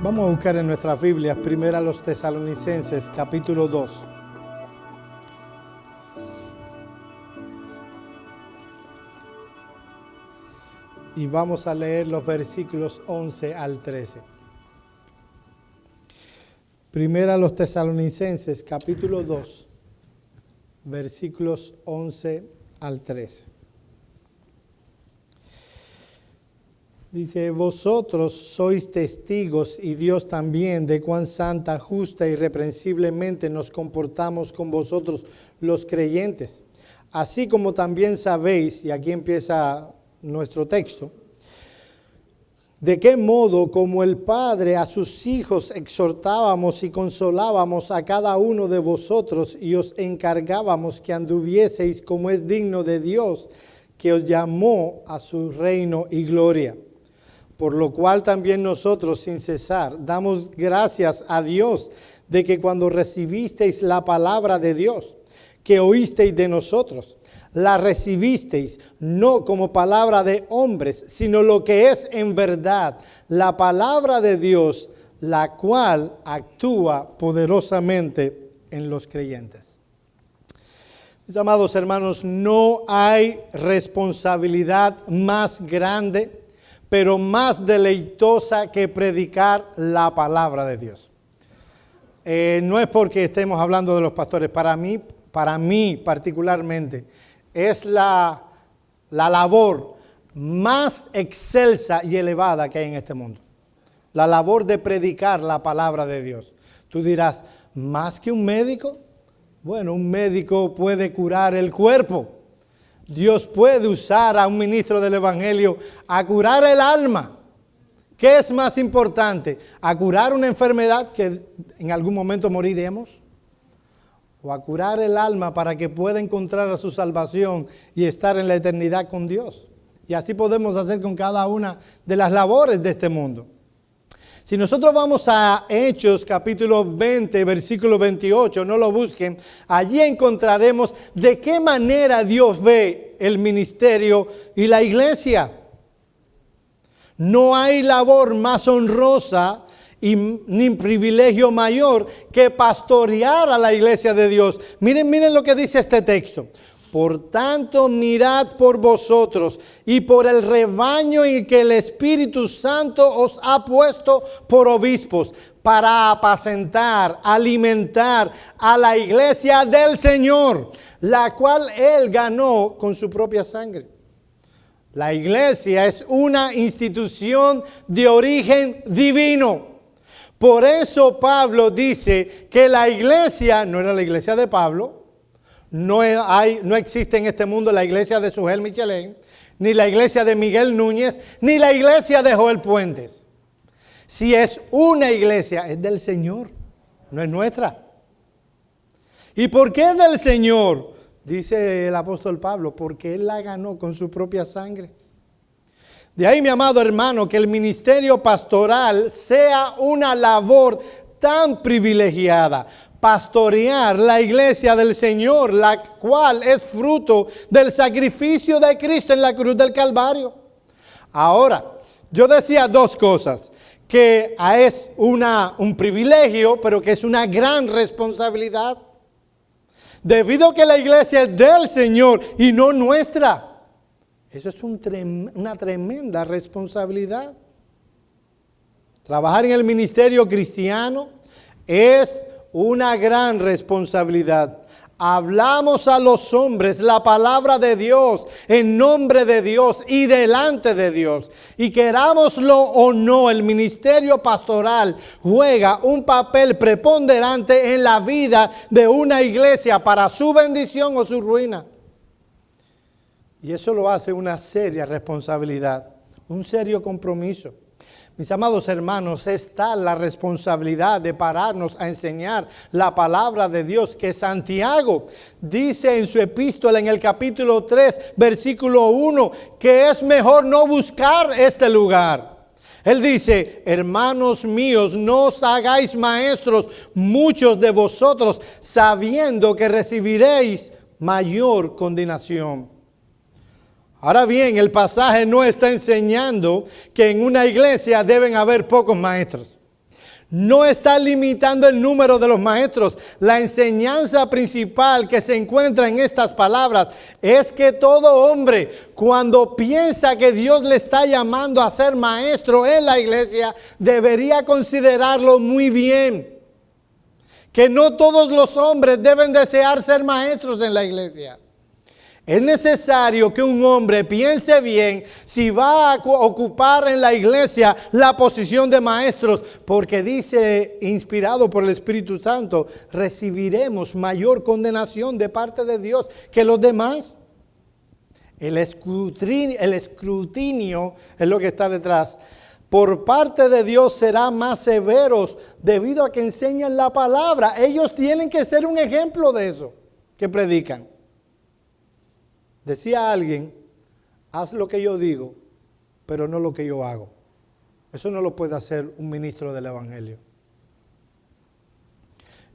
Vamos a buscar en nuestras Biblias, primero a los Tesalonicenses, capítulo 2. Y vamos a leer los versículos 11 al 13. Primero a los Tesalonicenses, capítulo 2, versículos 11 al 13. Dice, vosotros sois testigos y Dios también de cuán santa, justa y irreprensiblemente nos comportamos con vosotros los creyentes. Así como también sabéis, y aquí empieza nuestro texto, de qué modo como el Padre a sus hijos exhortábamos y consolábamos a cada uno de vosotros y os encargábamos que anduvieseis como es digno de Dios, que os llamó a su reino y gloria. Por lo cual también nosotros sin cesar damos gracias a Dios de que cuando recibisteis la palabra de Dios, que oísteis de nosotros, la recibisteis no como palabra de hombres, sino lo que es en verdad la palabra de Dios, la cual actúa poderosamente en los creyentes. Mis amados hermanos, no hay responsabilidad más grande, pero más deleitosa que predicar la palabra de Dios. No es porque estemos hablando de los pastores, para mí particularmente, es la labor más excelsa y elevada que hay en este mundo. La labor de predicar la palabra de Dios. Tú dirás, ¿más que un médico? Bueno, un médico puede curar el cuerpo. Dios puede usar a un ministro del Evangelio a curar el alma. ¿Qué es más importante? ¿A curar una enfermedad que en algún momento moriremos? ¿O a curar el alma para que pueda encontrar a su salvación y estar en la eternidad con Dios? Y así podemos hacer con cada una de las labores de este mundo. Si nosotros vamos a Hechos capítulo 20, versículo 28, no lo busquen, allí encontraremos de qué manera Dios ve el ministerio y la iglesia. No hay labor más honrosa ni privilegio mayor que pastorear a la iglesia de Dios. Miren lo que dice este texto. Por tanto, mirad por vosotros y por el rebaño en que el Espíritu Santo os ha puesto por obispos, para apacentar, alimentar a la iglesia del Señor, la cual Él ganó con su propia sangre. La iglesia es una institución de origen divino. Por eso Pablo dice que la iglesia no era la iglesia de Pablo. No existe en este mundo la iglesia de Sujel Michelén, ni la iglesia de Miguel Núñez, ni la iglesia de Joel Puentes. Si es una iglesia, es del Señor, no es nuestra. ¿Y por qué es del Señor? Dice el apóstol Pablo, porque Él la ganó con su propia sangre. De ahí, mi amado hermano, que el ministerio pastoral sea una labor tan privilegiada. Pastorear la iglesia del Señor, la cual es fruto del sacrificio de Cristo en la cruz del Calvario. Ahora, yo decía dos cosas, que es un privilegio, pero que es una gran responsabilidad. Debido a que la iglesia es del Señor y no nuestra, eso es una tremenda responsabilidad. Trabajar en el ministerio cristiano es una gran responsabilidad. Hablamos a los hombres la palabra de Dios en nombre de Dios y delante de Dios. Y querámoslo o no, el ministerio pastoral juega un papel preponderante en la vida de una iglesia para su bendición o su ruina. Y eso lo hace una seria responsabilidad, un serio compromiso. Mis amados hermanos, está la responsabilidad de pararnos a enseñar la palabra de Dios, que Santiago dice en su epístola en el capítulo 3, versículo 1, que es mejor no buscar este lugar. Él dice, hermanos míos, no os hagáis maestros muchos de vosotros, sabiendo que recibiréis mayor condenación. Ahora bien, el pasaje no está enseñando que en una iglesia deben haber pocos maestros. No está limitando el número de los maestros. La enseñanza principal que se encuentra en estas palabras es que todo hombre, cuando piensa que Dios le está llamando a ser maestro en la iglesia, debería considerarlo muy bien. Que no todos los hombres deben desear ser maestros en la iglesia. Es necesario que un hombre piense bien si va a ocupar en la iglesia la posición de maestros, porque dice, inspirado por el Espíritu Santo, recibiremos mayor condenación de parte de Dios que los demás. El escrutinio es lo que está detrás. Por parte de Dios será más severos debido a que enseñan la palabra. Ellos tienen que ser un ejemplo de eso que predican. Decía alguien, haz lo que yo digo, pero no lo que yo hago. Eso no lo puede hacer un ministro del Evangelio.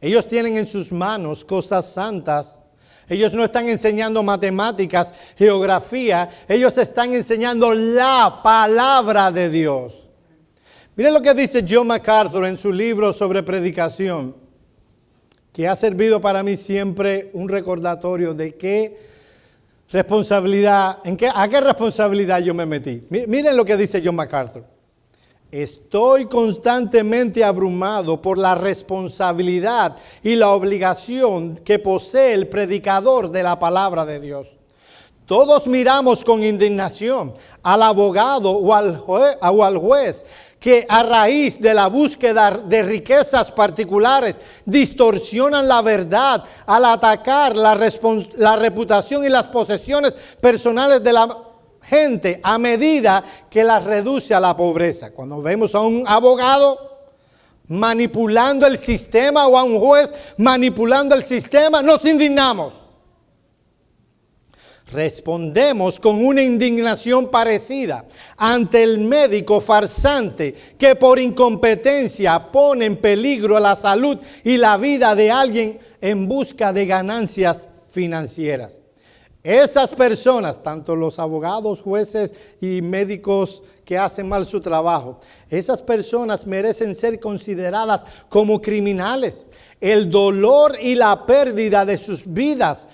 Ellos tienen en sus manos cosas santas. Ellos no están enseñando matemáticas, geografía. Ellos están enseñando la palabra de Dios. Miren lo que dice John MacArthur en su libro sobre predicación, que ha servido para mí siempre un recordatorio de qué responsabilidad, ¿a qué responsabilidad yo me metí? Miren lo que dice John MacArthur. Estoy constantemente abrumado por la responsabilidad y la obligación que posee el predicador de la palabra de Dios. Todos miramos con indignación al abogado o al juez que a raíz de la búsqueda de riquezas particulares distorsionan la verdad al atacar la reputación y las posesiones personales de la gente a medida que las reduce a la pobreza. Cuando vemos a un abogado manipulando el sistema o a un juez manipulando el sistema, nos indignamos. Respondemos con una indignación parecida ante el médico farsante que por incompetencia pone en peligro la salud y la vida de alguien en busca de ganancias financieras. Esas personas, tanto los abogados, jueces y médicos que hacen mal su trabajo, esas personas merecen ser consideradas como criminales. El dolor y la pérdida de sus vidas,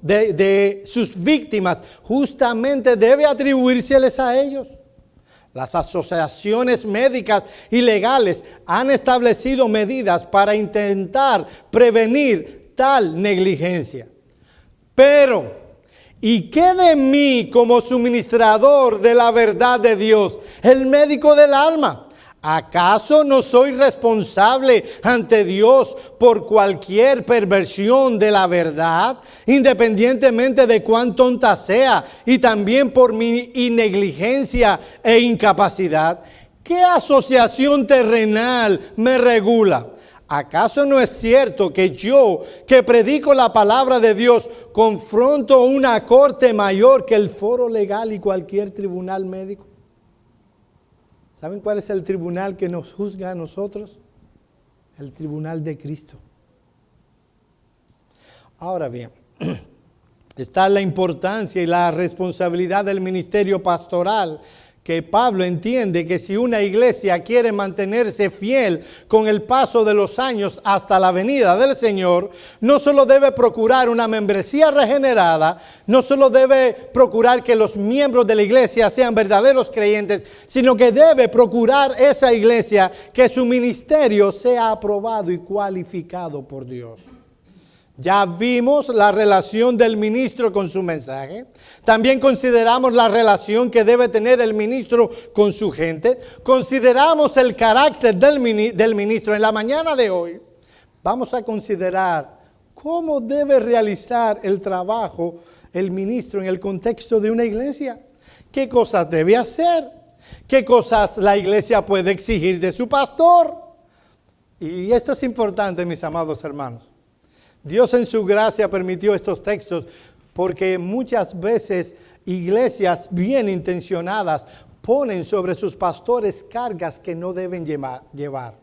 de sus víctimas, justamente debe atribuírseles a ellos. Las asociaciones médicas y legales han establecido medidas para intentar prevenir tal negligencia. Pero, ¿y qué de mí como suministrador de la verdad de Dios, el médico del alma? ¿Acaso no soy responsable ante Dios por cualquier perversión de la verdad, independientemente de cuán tonta sea, y también por mi negligencia e incapacidad? ¿Qué asociación terrenal me regula? ¿Acaso no es cierto que yo, que predico la palabra de Dios, confronto una corte mayor que el foro legal y cualquier tribunal médico? ¿Saben cuál es el tribunal que nos juzga a nosotros? El tribunal de Cristo. Ahora bien, está la importancia y la responsabilidad del ministerio pastoral, que Pablo entiende que si una iglesia quiere mantenerse fiel con el paso de los años hasta la venida del Señor, no solo debe procurar una membresía regenerada, no solo debe procurar que los miembros de la iglesia sean verdaderos creyentes, sino que debe procurar esa iglesia que su ministerio sea aprobado y cualificado por Dios. Ya vimos la relación del ministro con su mensaje. También consideramos la relación que debe tener el ministro con su gente. Consideramos el carácter del ministro. En la mañana de hoy vamos a considerar cómo debe realizar el trabajo el ministro en el contexto de una iglesia. ¿Qué cosas debe hacer? ¿Qué cosas la iglesia puede exigir de su pastor? Y esto es importante, mis amados hermanos. Dios en su gracia permitió estos textos porque muchas veces iglesias bien intencionadas ponen sobre sus pastores cargas que no deben llevar.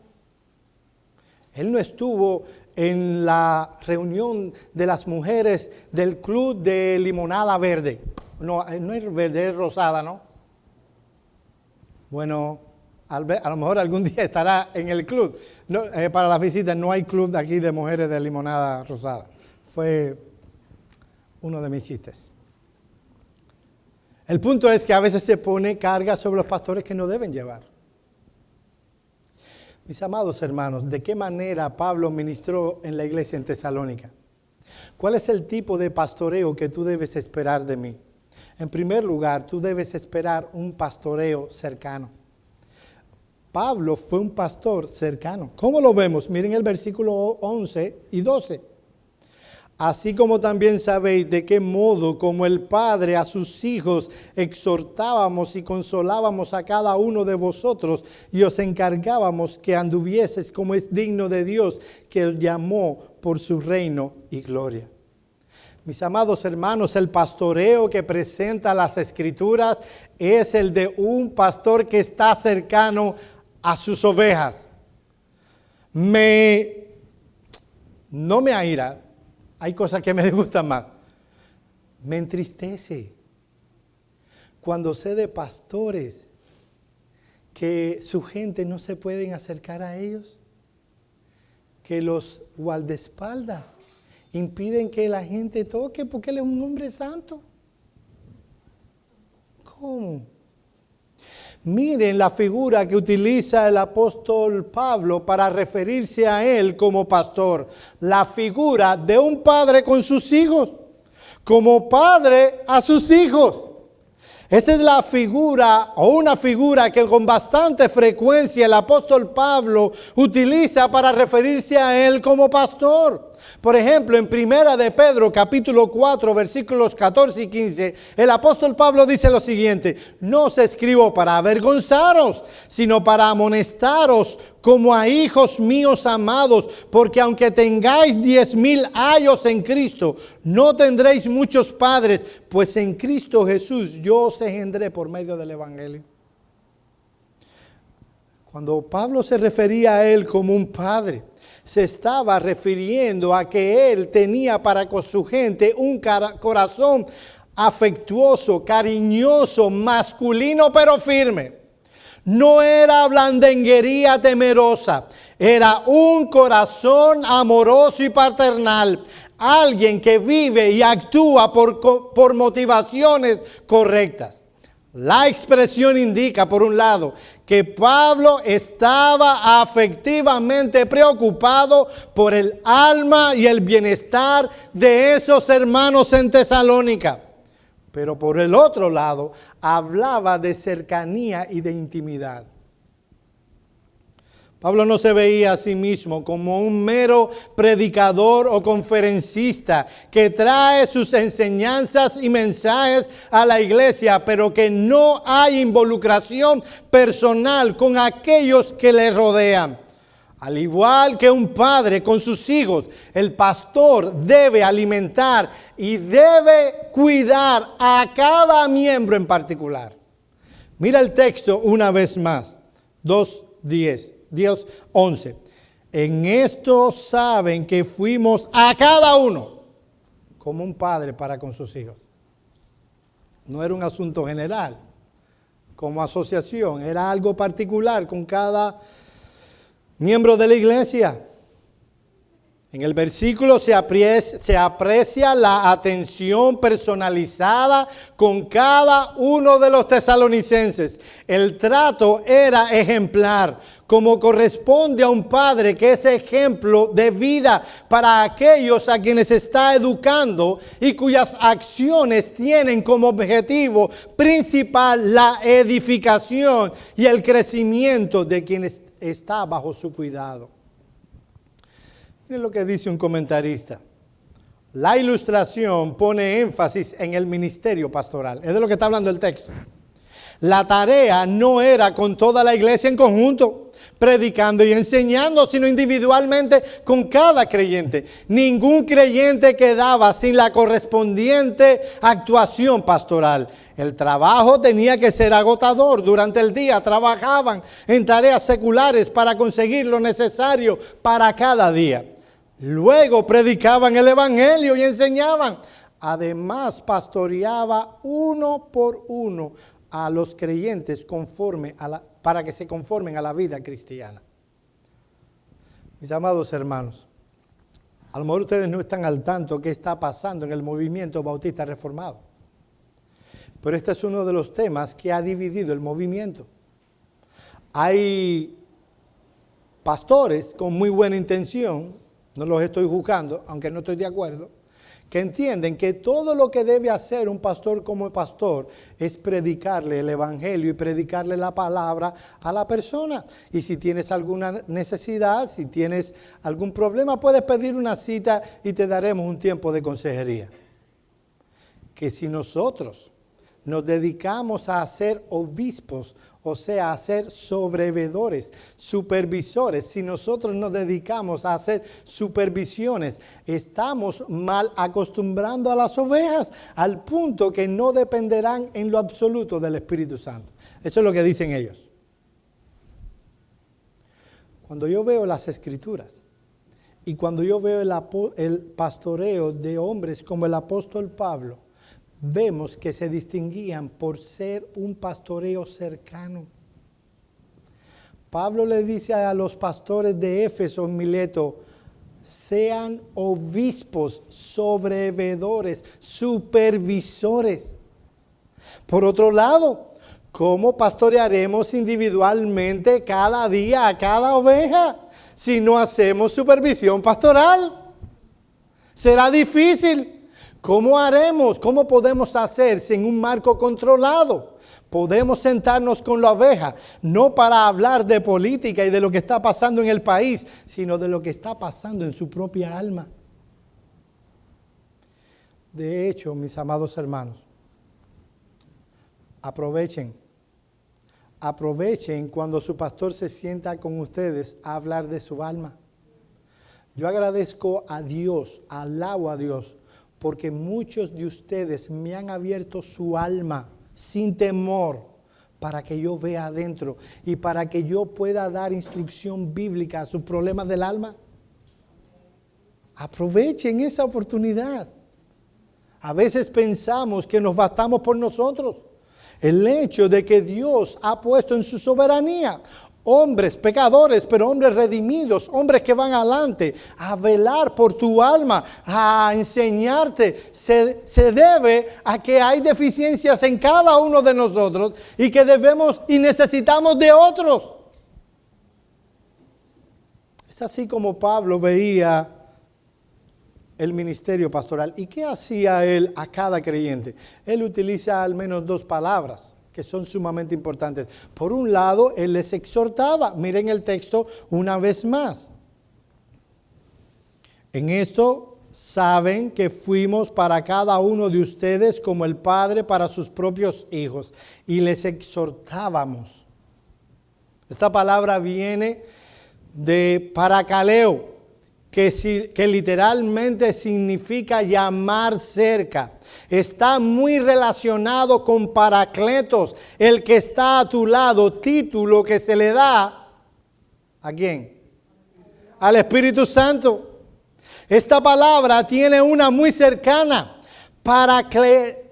Él no estuvo en la reunión de las mujeres del club de limonada verde. No es verde, es rosada, ¿no? Bueno, A lo mejor algún día estará en el club. No, para las visitas no hay club de aquí de mujeres de limonada rosada. Fue uno de mis chistes. El punto es que a veces se pone carga sobre los pastores que no deben llevar. Mis amados hermanos, ¿de qué manera Pablo ministró en la iglesia en Tesalónica? ¿Cuál es el tipo de pastoreo que tú debes esperar de mí? En primer lugar, tú debes esperar un pastoreo cercano. Pablo fue un pastor cercano. ¿Cómo lo vemos? Miren el versículo 11 y 12. Así como también sabéis de qué modo como el Padre a sus hijos exhortábamos y consolábamos a cada uno de vosotros y os encargábamos que anduvieseis como es digno de Dios que os llamó por su reino y gloria. Mis amados hermanos, el pastoreo que presenta las Escrituras es el de un pastor que está cercano a sus ovejas. No me aira. Hay cosas que me gustan más. Me entristece cuando sé de pastores que su gente no se pueden acercar a ellos, que los guardaespaldas impiden que la gente toque porque él es un hombre santo. ¿Cómo? Miren la figura que utiliza el apóstol Pablo para referirse a él como pastor. La figura de un padre con sus hijos, como padre a sus hijos. Esta es la figura o una figura que con bastante frecuencia el apóstol Pablo utiliza para referirse a él como pastor. Por ejemplo, en Primera de Pedro, capítulo 4, versículos 14 y 15, el apóstol Pablo dice lo siguiente: no os escribo para avergonzaros, sino para amonestaros como a hijos míos amados, porque aunque tengáis 10,000 años en Cristo, no tendréis muchos padres, pues en Cristo Jesús yo os engendré por medio del Evangelio. Cuando Pablo se refería a él como un padre, se estaba refiriendo a que él tenía para con su gente un corazón afectuoso, cariñoso, masculino pero firme. No era blandenguería temerosa, era un corazón amoroso y paternal. Alguien que vive y actúa por motivaciones correctas. La expresión indica, por un lado, que Pablo estaba afectivamente preocupado por el alma y el bienestar de esos hermanos en Tesalónica. Pero por el otro lado, hablaba de cercanía y de intimidad. Pablo no se veía a sí mismo como un mero predicador o conferencista que trae sus enseñanzas y mensajes a la iglesia, pero que no hay involucración personal con aquellos que le rodean. Al igual que un padre con sus hijos, el pastor debe alimentar y debe cuidar a cada miembro en particular. Mira el texto una vez más, 2:10. Dios 11. En esto saben que fuimos a cada uno como un padre para con sus hijos. No era un asunto general, como asociación, era algo particular con cada miembro de la iglesia. En el versículo se aprecia la atención personalizada con cada uno de los tesalonicenses. El trato era ejemplar, como corresponde a un padre que es ejemplo de vida para aquellos a quienes está educando y cuyas acciones tienen como objetivo principal la edificación y el crecimiento de quienes está bajo su cuidado. Miren lo que dice un comentarista. La ilustración pone énfasis en el ministerio pastoral. Es de lo que está hablando el texto. La tarea no era con toda la iglesia en conjunto, predicando y enseñando, sino individualmente con cada creyente. Ningún creyente quedaba sin la correspondiente actuación pastoral. El trabajo tenía que ser agotador. Durante el día trabajaban en tareas seculares para conseguir lo necesario para cada día. Luego predicaban el evangelio y enseñaban. Además, pastoreaba uno por uno a los creyentes conforme a la para que se conformen a la vida cristiana. Mis amados hermanos, a lo mejor ustedes no están al tanto qué está pasando en el movimiento bautista reformado. Pero este es uno de los temas que ha dividido el movimiento. Hay pastores con muy buena intención, no los estoy juzgando, aunque no estoy de acuerdo, que entienden que todo lo que debe hacer un pastor como pastor es predicarle el evangelio y predicarle la palabra a la persona. Y si tienes alguna necesidad, si tienes algún problema, puedes pedir una cita y te daremos un tiempo de consejería. Que si nosotros nos dedicamos a ser obispos, o sea, a ser sobrevedores, supervisores, si nosotros nos dedicamos a hacer supervisiones, estamos mal acostumbrando a las ovejas al punto que no dependerán en lo absoluto del Espíritu Santo. Eso es lo que dicen ellos. Cuando yo veo las Escrituras y cuando yo veo el pastoreo de hombres como el apóstol Pablo, vemos que se distinguían por ser un pastoreo cercano. Pablo le dice a los pastores de Éfeso en Mileto, sean obispos, sobrevedores, supervisores. Por otro lado, ¿cómo pastorearemos individualmente cada día a cada oveja si no hacemos supervisión pastoral? Será difícil. ¿Cómo haremos? ¿Cómo podemos hacer sin un marco controlado? Podemos sentarnos con la oveja, no para hablar de política y de lo que está pasando en el país, sino de lo que está pasando en su propia alma. De hecho, mis amados hermanos, aprovechen cuando su pastor se sienta con ustedes a hablar de su alma. Yo agradezco a Dios, alabo a Dios, porque muchos de ustedes me han abierto su alma sin temor para que yo vea adentro y para que yo pueda dar instrucción bíblica a sus problemas del alma. Aprovechen esa oportunidad. A veces pensamos que nos bastamos por nosotros. El hecho de que Dios ha puesto en su soberanía hombres pecadores, pero hombres redimidos, hombres que van adelante a velar por tu alma, a enseñarte, se debe a que hay deficiencias en cada uno de nosotros y que debemos y necesitamos de otros. Es así como Pablo veía el ministerio pastoral. ¿Y qué hacía él a cada creyente? Él utiliza al menos dos palabras que son sumamente importantes. Por un lado, él les exhortaba. Miren el texto una vez más. En esto saben que fuimos para cada uno de ustedes como el Padre para sus propios hijos. Y les exhortábamos. Esta palabra viene de parakaleo, que literalmente significa llamar cerca. Está muy relacionado con paracletos, el que está a tu lado, título que se le da, ¿a quién? Al Espíritu Santo. Esta palabra tiene una muy cercana, paracleais,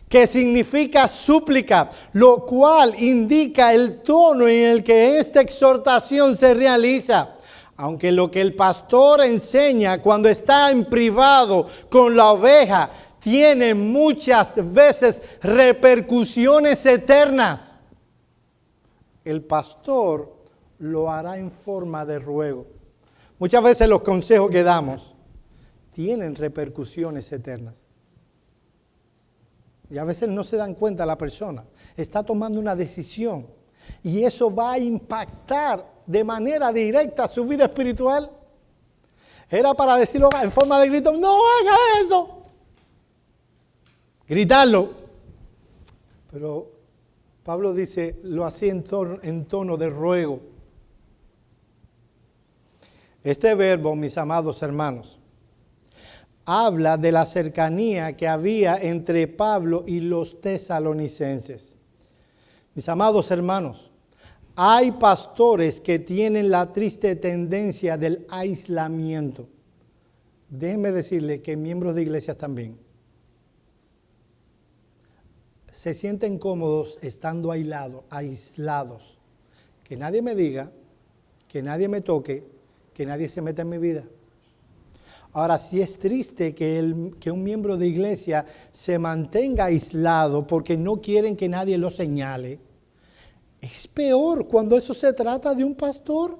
que significa súplica, lo cual indica el tono en el que esta exhortación se realiza. Aunque lo que el pastor enseña cuando está en privado con la oveja tiene muchas veces repercusiones eternas, el pastor lo hará en forma de ruego. Muchas veces los consejos que damos tienen repercusiones eternas. Y a veces no se dan cuenta la persona. Está tomando una decisión y eso va a impactar de manera directa su vida espiritual. Era para decirlo en forma de grito, no haga eso. Gritarlo. Pero Pablo dice, lo hacía en tono de ruego. Este verbo, mis amados hermanos, habla de la cercanía que había entre Pablo y los tesalonicenses. Mis amados hermanos, hay pastores que tienen la triste tendencia del aislamiento. Déjenme decirle que miembros de iglesias también. se sienten cómodos estando aislados. Que nadie me diga, que nadie me toque, que nadie se meta en mi vida. Ahora, sí es triste que un miembro de iglesia se mantenga aislado porque no quieren que nadie lo señale. Es peor cuando eso se trata de un pastor.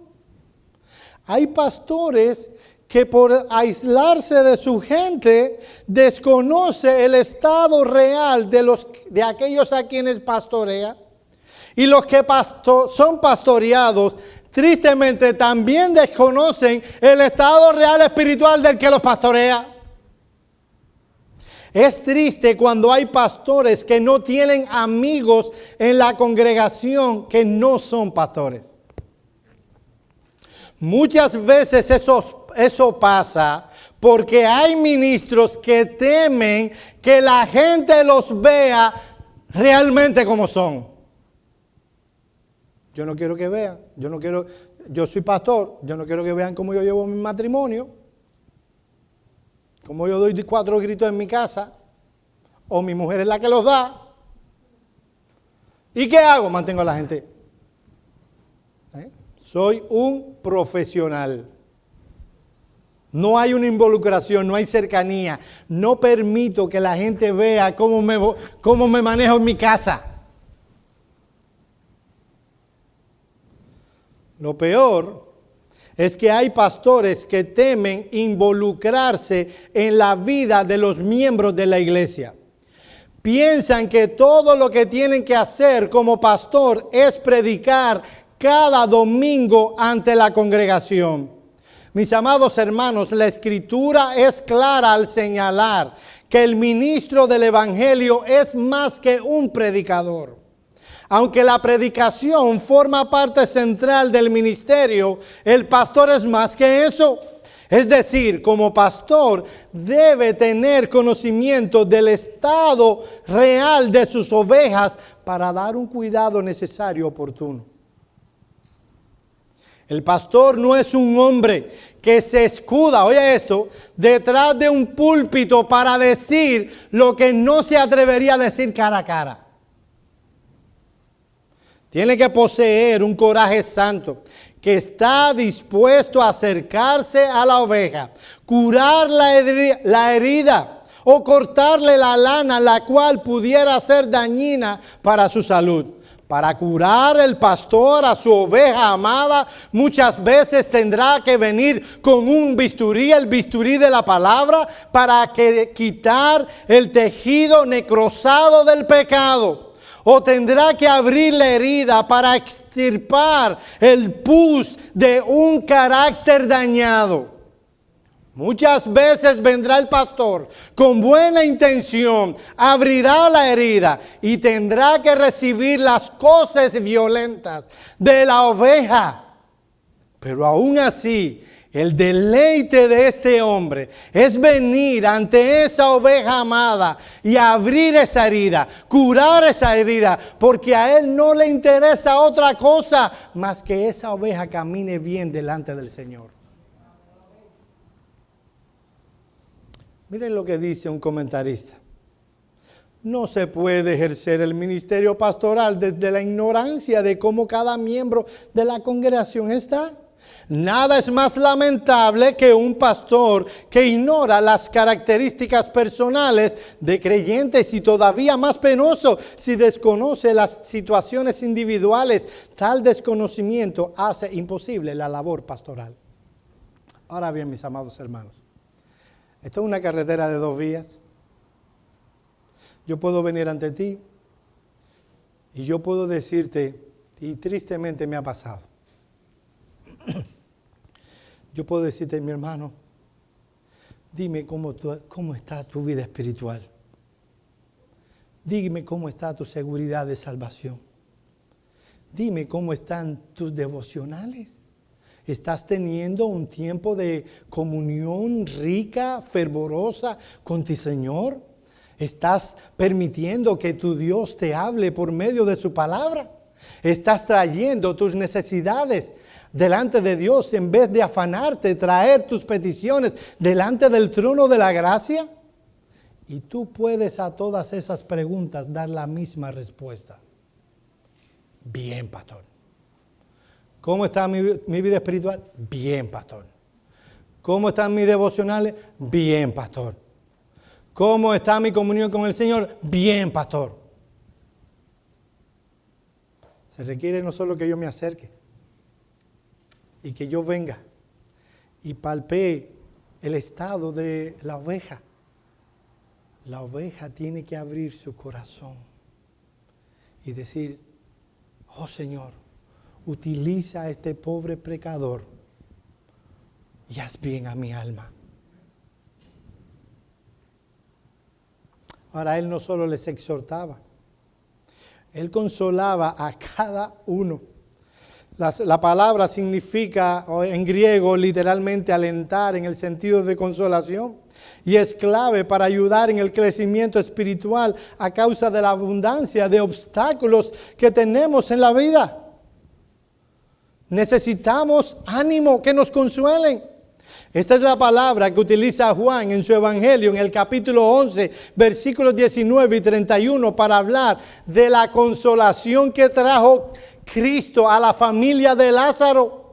Hay pastores que por aislarse de su gente desconoce el estado real de aquellos a quienes pastorea. Y los que son pastoreados, tristemente también desconocen el estado real espiritual del que los pastorea. Es triste cuando hay pastores que no tienen amigos en la congregación que no son pastores. Muchas veces eso pasa porque hay ministros que temen que la gente los vea realmente como son. Yo no quiero que vean, yo soy pastor, yo no quiero que vean cómo yo llevo mi matrimonio, cómo yo doy 4 gritos en mi casa, o mi mujer es la que los da. ¿Y qué hago? Mantengo a la gente. Soy un profesional. No hay una involucración, no hay cercanía. No permito que la gente vea cómo me manejo en mi casa. Lo peor es que hay pastores que temen involucrarse en la vida de los miembros de la iglesia. Piensan que todo lo que tienen que hacer como pastor es predicar cada domingo ante la congregación. Mis amados hermanos, la Escritura es clara al señalar que el ministro del Evangelio es más que un predicador. Aunque la predicación forma parte central del ministerio, el pastor es más que eso. Es decir, como pastor debe tener conocimiento del estado real de sus ovejas para dar un cuidado necesario oportuno. El pastor no es un hombre que se escuda, oye esto, detrás de un púlpito para decir lo que no se atrevería a decir cara a cara. Tiene que poseer un coraje santo, que está dispuesto a acercarse a la oveja, curar la herida o cortarle la lana, la cual pudiera ser dañina para su salud. Para curar el pastor a su oveja amada, muchas veces tendrá que venir con un bisturí, el bisturí de la palabra, para quitar el tejido necrosado del pecado. O tendrá que abrir la herida para extirpar el pus de un carácter dañado. Muchas veces vendrá el pastor con buena intención, abrirá la herida y tendrá que recibir las cosas violentas de la oveja. Pero aún así, el deleite de este hombre es venir ante esa oveja amada y abrir esa herida, curar esa herida, porque a él no le interesa otra cosa más que esa oveja camine bien delante del Señor. Miren lo que dice un comentarista. No se puede ejercer el ministerio pastoral desde la ignorancia de cómo cada miembro de la congregación está. Nada es más lamentable que un pastor que ignora las características personales de creyentes, y todavía más penoso si desconoce las situaciones individuales. Tal desconocimiento hace imposible la labor pastoral. Ahora bien, mis amados hermanos, esto es una carretera de 2 vías. Yo puedo venir ante ti y yo puedo decirte, y tristemente me ha pasado, yo puedo decirte, mi hermano, dime cómo está tu vida espiritual. Dime cómo está tu seguridad de salvación. Dime cómo están tus devocionales. ¿Estás teniendo un tiempo de comunión rica, fervorosa con tu Señor? ¿Estás permitiendo que tu Dios te hable por medio de su palabra? ¿Estás trayendo tus necesidades delante de Dios en vez de afanarte, traer tus peticiones delante del trono de la gracia? Y tú puedes a todas esas preguntas dar la misma respuesta. Bien, pastor. ¿Cómo está mi vida espiritual? Bien, pastor. ¿Cómo están mis devocionales? Bien, pastor. ¿Cómo está mi comunión con el Señor? Bien, pastor. Se requiere no solo que yo me acerque y que yo venga y palpee el estado de la oveja. La oveja tiene que abrir su corazón y decir, oh Señor, utiliza a este pobre pecador y haz bien a mi alma. Ahora, Él no solo les exhortaba, Él consolaba a cada uno. La palabra significa en griego literalmente alentar en el sentido de consolación. Y es clave para ayudar en el crecimiento espiritual a causa de la abundancia de obstáculos que tenemos en la vida. Necesitamos ánimo, que nos consuelen. Esta es la palabra que utiliza Juan en su Evangelio, en el capítulo 11, versículos 19 y 31, para hablar de la consolación que trajo Cristo a la familia de Lázaro.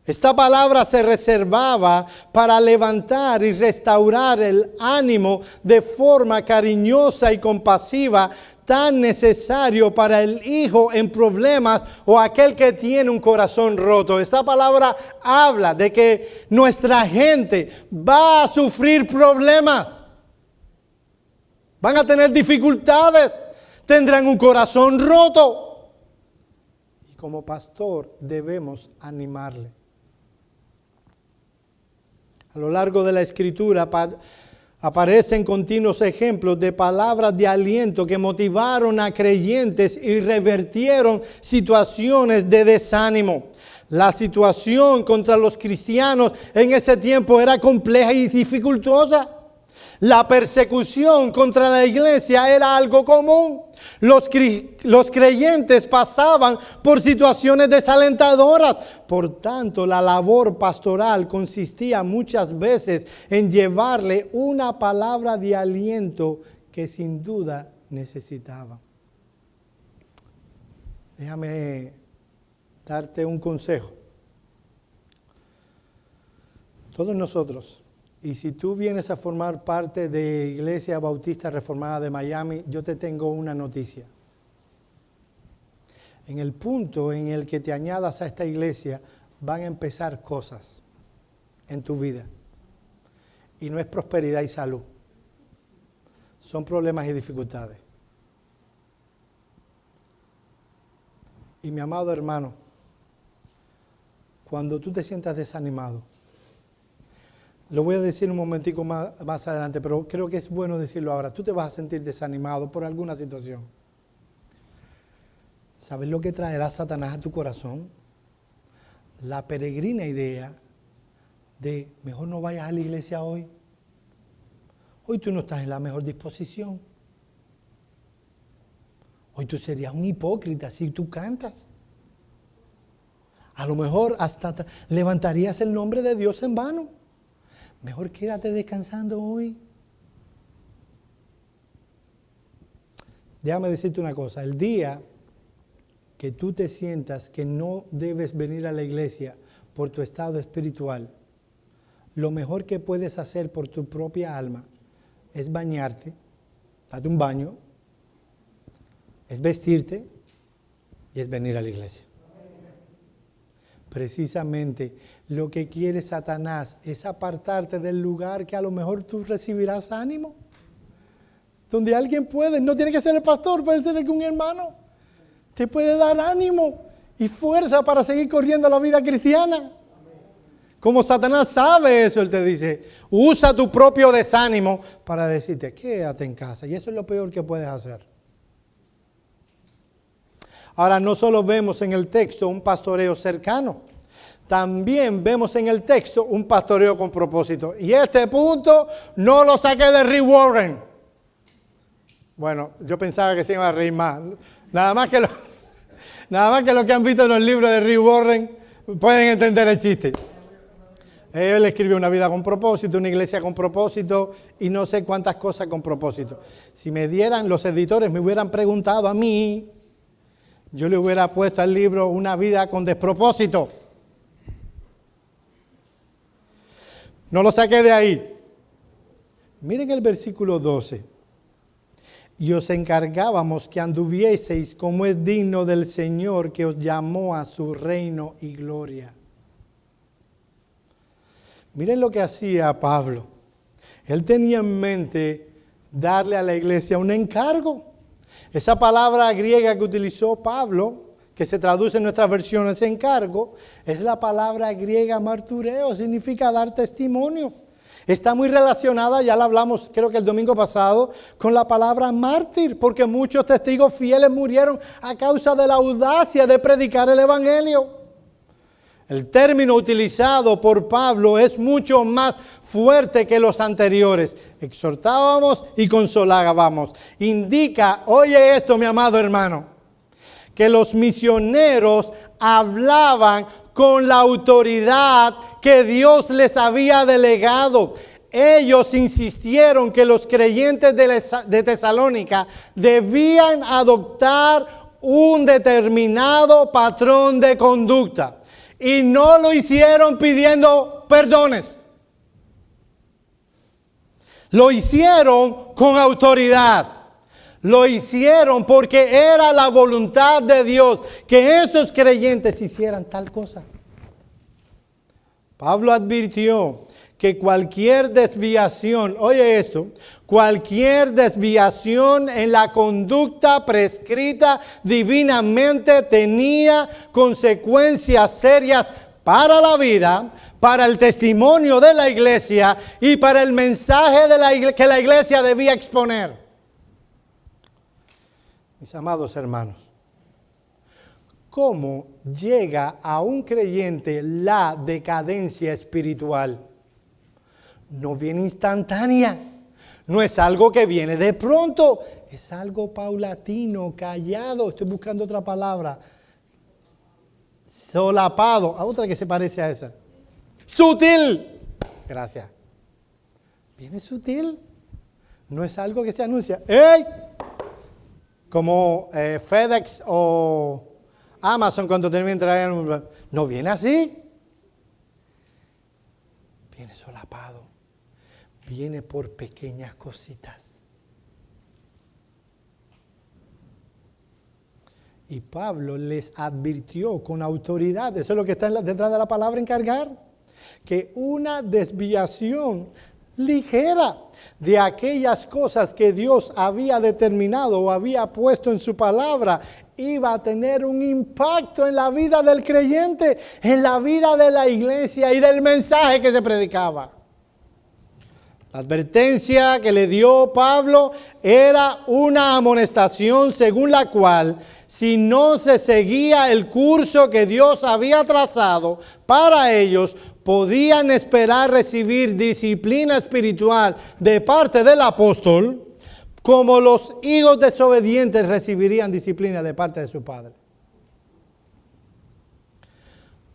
Esta palabra se reservaba para levantar y restaurar el ánimo de forma cariñosa y compasiva, tan necesario para el hijo en problemas o aquel que tiene un corazón roto. Esta palabra habla de que nuestra gente va a sufrir problemas, van a tener dificultades, tendrán un corazón roto. Y como pastor debemos animarle. A lo largo de la Escritura aparecen continuos ejemplos de palabras de aliento que motivaron a creyentes y revertieron situaciones de desánimo. La situación contra los cristianos en ese tiempo era compleja y dificultosa. La persecución contra la iglesia era algo común. Los creyentes pasaban por situaciones desalentadoras. Por tanto, la labor pastoral consistía muchas veces en llevarle una palabra de aliento que sin duda necesitaban. Déjame darte un consejo. Todos nosotros, y si tú vienes a formar parte de Iglesia Bautista Reformada de Miami, yo te tengo una noticia. En el punto en el que te añadas a esta iglesia, van a empezar cosas en tu vida. Y no es prosperidad y salud. Son problemas y dificultades. Y mi amado hermano, cuando tú te sientas desanimado, lo voy a decir un momentico más adelante, pero creo que es bueno decirlo ahora. Tú te vas a sentir desanimado por alguna situación. ¿Sabes lo que traerá Satanás a tu corazón? La peregrina idea de mejor no vayas a la iglesia hoy. Hoy tú no estás en la mejor disposición. Hoy tú serías un hipócrita si tú cantas. A lo mejor hasta levantarías el nombre de Dios en vano. Mejor quédate descansando hoy. Déjame decirte una cosa. El día que tú te sientas que no debes venir a la iglesia por tu estado espiritual, lo mejor que puedes hacer por tu propia alma es bañarte, date un baño, es vestirte y es venir a la iglesia. Precisamente lo que quiere Satanás es apartarte del lugar que a lo mejor tú recibirás ánimo. Donde alguien puede, no tiene que ser el pastor, puede ser algún hermano. Te puede dar ánimo y fuerza para seguir corriendo la vida cristiana. Como Satanás sabe eso, él te dice, usa tu propio desánimo para decirte, quédate en casa. Y eso es lo peor que puedes hacer. Ahora, no solo vemos en el texto un pastoreo cercano, también vemos en el texto un pastoreo con propósito. Y este punto no lo saqué de Rick Warren. Bueno, yo pensaba que se iba a reír más. Nada más que los que han visto los libros de Rick Warren pueden entender el chiste. Él escribió Una vida con propósito, Una iglesia con propósito y no sé cuántas cosas con propósito. Si me dieran, los editores me hubieran preguntado a mí, yo le hubiera puesto al libro Una vida con despropósito. No lo saqué de ahí. Miren el versículo 12. Y os encargábamos que anduvieseis como es digno del Señor que os llamó a su reino y gloria. Miren lo que hacía Pablo. Él tenía en mente darle a la iglesia un encargo. Esa palabra griega que utilizó Pablo, que se traduce en nuestras versiones encargo, es la palabra griega martureo, significa dar testimonio. Está muy relacionada, ya la hablamos creo que el domingo pasado, con la palabra mártir, porque muchos testigos fieles murieron a causa de la audacia de predicar el evangelio. El término utilizado por Pablo es mucho más fuerte que los anteriores. Exhortábamos y consolábamos. Indica, oye esto mi amado hermano, que los misioneros hablaban con la autoridad que Dios les había delegado. Ellos insistieron que los creyentes de Tesalónica debían adoptar un determinado patrón de conducta. Y no lo hicieron pidiendo perdones. Lo hicieron con autoridad. Lo hicieron porque era la voluntad de Dios que esos creyentes hicieran tal cosa. Pablo advirtió que cualquier desviación, oye esto, cualquier desviación en la conducta prescrita divinamente tenía consecuencias serias para la vida, para el testimonio de la iglesia y para el mensaje que la iglesia debía exponer. Mis amados hermanos, ¿cómo llega a un creyente la decadencia espiritual? No viene instantánea, no es algo que viene de pronto, es algo paulatino, callado, estoy buscando otra palabra, solapado, a otra que se parece a esa, sutil, gracias, viene sutil, no es algo que se anuncia, ¡ey! Como FedEx o Amazon cuando terminan de traer, no viene así. Viene solapado. Viene por pequeñas cositas. Y Pablo les advirtió con autoridad, eso es lo que está detrás de la palabra encargar, que una desviación ligera de aquellas cosas que Dios había determinado o había puesto en su palabra iba a tener un impacto en la vida del creyente, en la vida de la iglesia y del mensaje que se predicaba. La advertencia que le dio Pablo era una amonestación según la cual si no se seguía el curso que Dios había trazado para ellos, podían esperar recibir disciplina espiritual de parte del apóstol, como los hijos desobedientes recibirían disciplina de parte de su padre.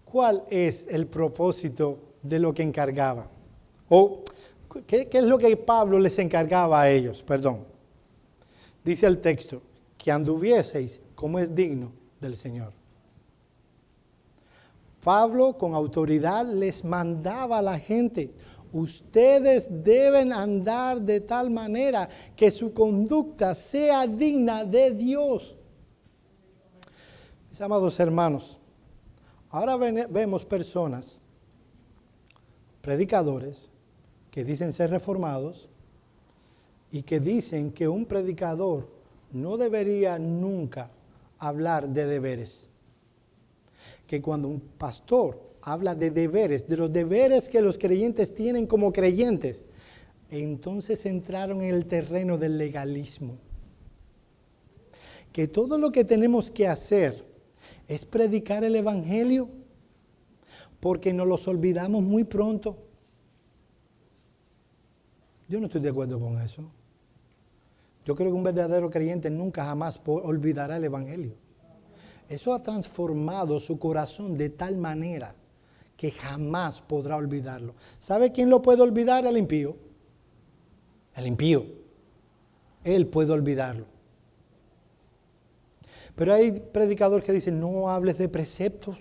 ¿Cuál es el propósito de lo que encargaba? ¿O qué es lo que Pablo les encargaba a ellos? Perdón. Dice el texto, que anduvieseis como es digno del Señor. Pablo con autoridad les mandaba a la gente, ustedes deben andar de tal manera que su conducta sea digna de Dios. Mis amados hermanos, ahora vemos personas, predicadores, que dicen ser reformados y que dicen que un predicador no debería nunca hablar de deberes. Que cuando un pastor habla de deberes, de los deberes que los creyentes tienen como creyentes, entonces entraron en el terreno del legalismo. Que todo lo que tenemos que hacer es predicar el evangelio, porque nos los olvidamos muy pronto. Yo no estoy de acuerdo con eso. Yo creo que un verdadero creyente nunca jamás olvidará el evangelio. Eso ha transformado su corazón de tal manera que jamás podrá olvidarlo. ¿Sabe quién lo puede olvidar? El impío. El impío. Él puede olvidarlo. Pero hay predicadores que dicen, no hables de preceptos,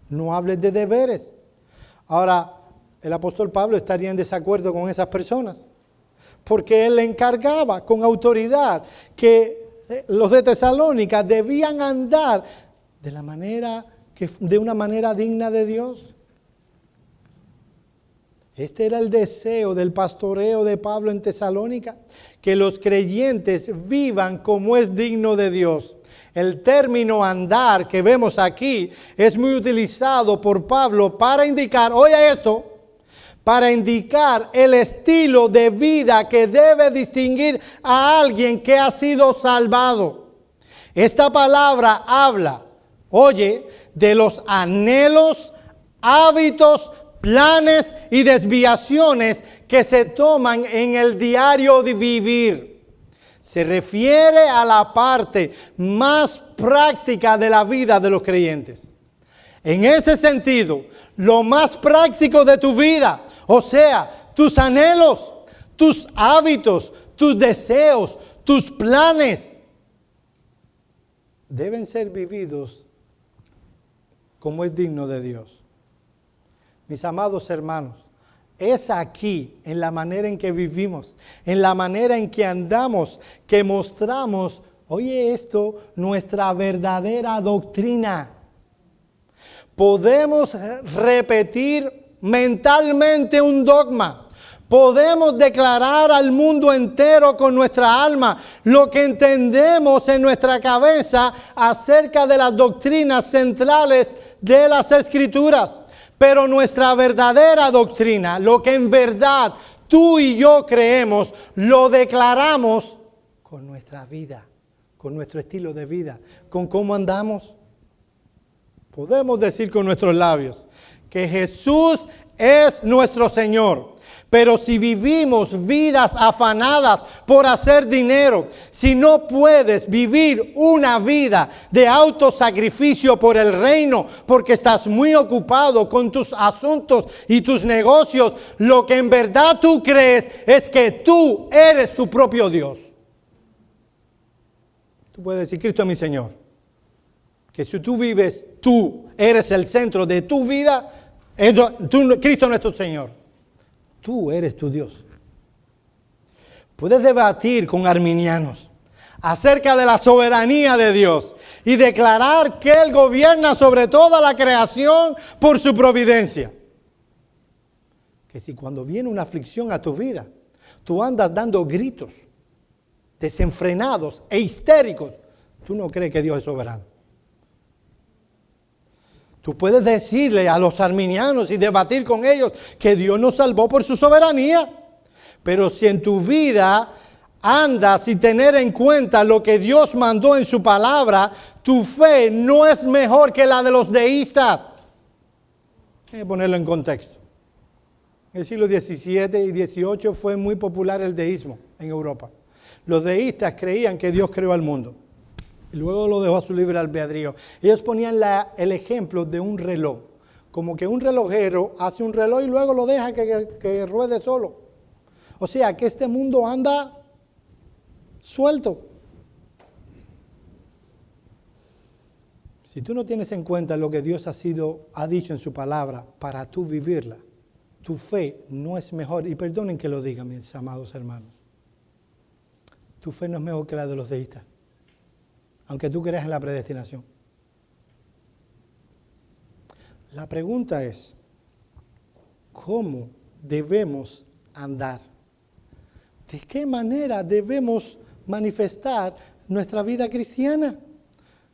no hables de deberes. Ahora, el apóstol Pablo estaría en desacuerdo con esas personas, porque él le encargaba con autoridad que los de Tesalónica debían andar de una manera digna de Dios. Este era el deseo del pastoreo de Pablo en Tesalónica, que los creyentes vivan como es digno de Dios. El término andar que vemos aquí es muy utilizado por Pablo para indicar, oye esto, para indicar el estilo de vida que debe distinguir a alguien que ha sido salvado. Esta palabra habla, oye, de los anhelos, hábitos, planes y desviaciones que se toman en el diario de vivir. Se refiere a la parte más práctica de la vida de los creyentes. En ese sentido, lo más práctico de tu vida, o sea, tus anhelos, tus hábitos, tus deseos, tus planes, deben ser vividos como es digno de Dios. Mis amados hermanos, es aquí, en la manera en que vivimos, en la manera en que andamos, que mostramos, oye esto, nuestra verdadera doctrina. Podemos repetir mentalmente un dogma. Podemos declarar al mundo entero con nuestra alma lo que entendemos en nuestra cabeza acerca de las doctrinas centrales de las Escrituras. Pero nuestra verdadera doctrina, lo que en verdad tú y yo creemos, lo declaramos con nuestra vida, con nuestro estilo de vida, con cómo andamos. Podemos decir con nuestros labios que Jesús es nuestro Señor. Pero si vivimos vidas afanadas por hacer dinero, si no puedes vivir una vida de autosacrificio por el reino, porque estás muy ocupado con tus asuntos y tus negocios, lo que en verdad tú crees es que tú eres tu propio Dios. Tú puedes decir, Cristo es mi Señor. Que si tú vives, tú eres el centro de tu vida, Cristo no es tu Señor. Tú eres tu Dios. Puedes debatir con arminianos acerca de la soberanía de Dios y declarar que Él gobierna sobre toda la creación por su providencia. Que si cuando viene una aflicción a tu vida, tú andas dando gritos desenfrenados e histéricos, tú no crees que Dios es soberano. Tú puedes decirle a los arminianos y debatir con ellos que Dios nos salvó por su soberanía. Pero si en tu vida andas sin tener en cuenta lo que Dios mandó en su palabra, tu fe no es mejor que la de los deístas. Hay que ponerlo en contexto. En el siglo XVII y XVIII fue muy popular el deísmo en Europa. Los deístas creían que Dios creó al mundo. Y luego lo dejó a su libre albedrío. Ellos ponían el ejemplo de un reloj. Como que un relojero hace un reloj y luego lo deja que ruede solo. O sea, que este mundo anda suelto. Si tú no tienes en cuenta lo que Dios ha dicho en su palabra para tú vivirla, tu fe no es mejor. Y perdonen que lo diga, mis amados hermanos. Tu fe no es mejor que la de los deístas. Aunque tú creas en la predestinación. La pregunta es, ¿cómo debemos andar? ¿De qué manera debemos manifestar nuestra vida cristiana?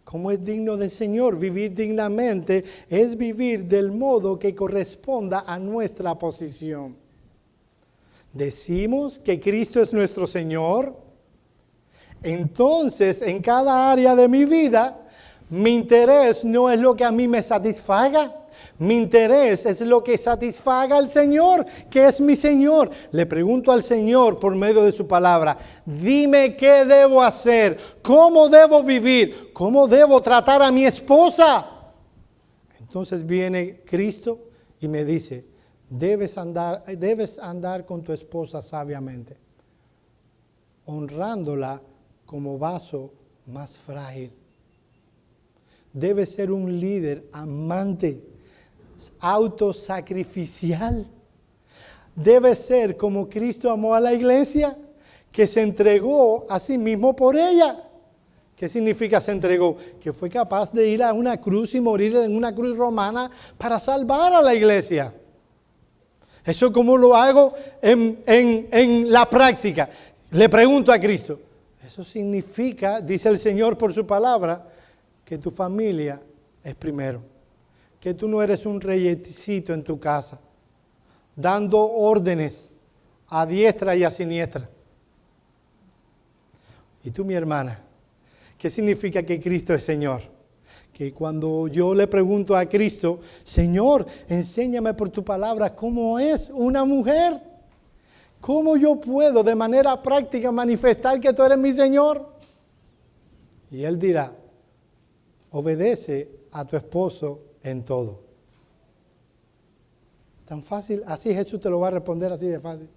Como es digno del Señor, vivir dignamente es vivir del modo que corresponda a nuestra posición. Decimos que Cristo es nuestro Señor. Entonces, en cada área de mi vida, mi interés no es lo que a mí me satisfaga. Mi interés es lo que satisfaga al Señor, que es mi Señor. Le pregunto al Señor por medio de su palabra, dime qué debo hacer, cómo debo vivir, cómo debo tratar a mi esposa. Entonces viene Cristo y me dice, debes andar con tu esposa sabiamente, honrándola como vaso más frágil. Debes ser un líder amante, autosacrificial. Debes ser como Cristo amó a la iglesia, que se entregó a sí mismo por ella. ¿Qué significa se entregó? Que fue capaz de ir a una cruz y morir en una cruz romana para salvar a la iglesia. Eso como lo hago en la práctica. Le pregunto a Cristo. Eso significa, dice el Señor por su palabra, que tu familia es primero. Que tú no eres un reyecito en tu casa, dando órdenes a diestra y a siniestra. Y tú, mi hermana, ¿qué significa que Cristo es Señor? Que cuando yo le pregunto a Cristo, Señor, enséñame por tu palabra cómo es una mujer. ¿Cómo yo puedo de manera práctica manifestar que tú eres mi Señor? Y Él dirá, obedece a tu esposo en todo. Tan fácil, así Jesús te lo va a responder así de fácil.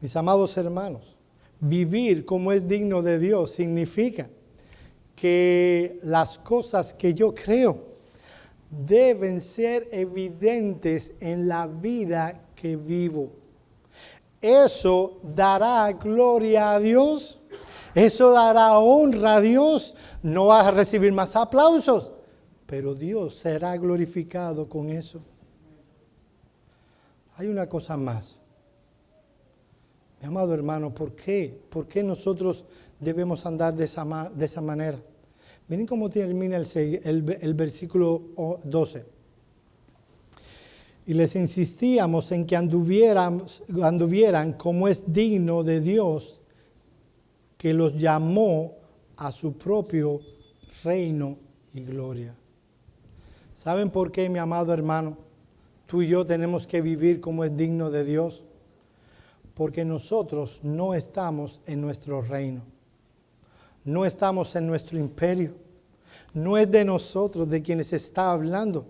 Mis amados hermanos, vivir como es digno de Dios significa que las cosas que yo creo deben ser evidentes en la vida que vivo. Eso dará gloria a Dios, eso dará honra a Dios. No vas a recibir más aplausos, pero Dios será glorificado con eso. Hay una cosa más. Mi amado hermano, ¿por qué? ¿Por qué nosotros debemos andar de esa manera? Miren cómo termina el versículo 12. Y les insistíamos en que anduvieran como es digno de Dios, que los llamó a su propio reino y gloria. ¿Saben por qué, mi amado hermano? Tú y yo tenemos que vivir como es digno de Dios. Porque nosotros no estamos en nuestro reino, no estamos en nuestro imperio, no es de nosotros de quienes se está hablando,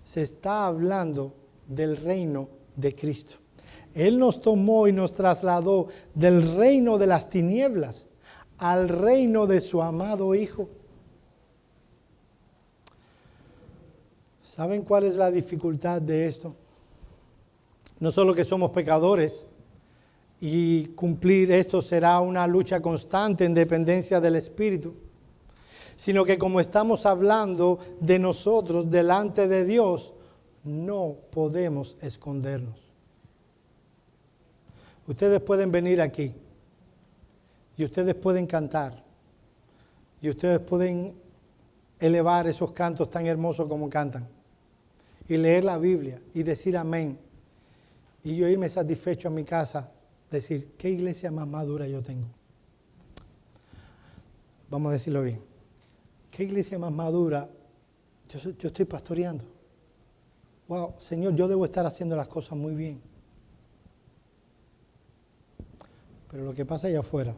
se está hablando del reino de Cristo. Él nos tomó y nos trasladó del reino de las tinieblas al reino de su amado Hijo. ¿Saben cuál es la dificultad de esto? No solo que somos pecadores, y cumplir esto será una lucha constante en dependencia del Espíritu, sino que como estamos hablando de nosotros delante de Dios, no podemos escondernos. Ustedes pueden venir aquí y ustedes pueden cantar y ustedes pueden elevar esos cantos tan hermosos como cantan y leer la Biblia y decir amén y yo irme satisfecho a mi casa. Decir, ¿qué iglesia más madura yo tengo? Vamos a decirlo bien. ¿Qué iglesia más madura yo estoy pastoreando? Wow, Señor, yo debo estar haciendo las cosas muy bien. Pero lo que pasa allá afuera,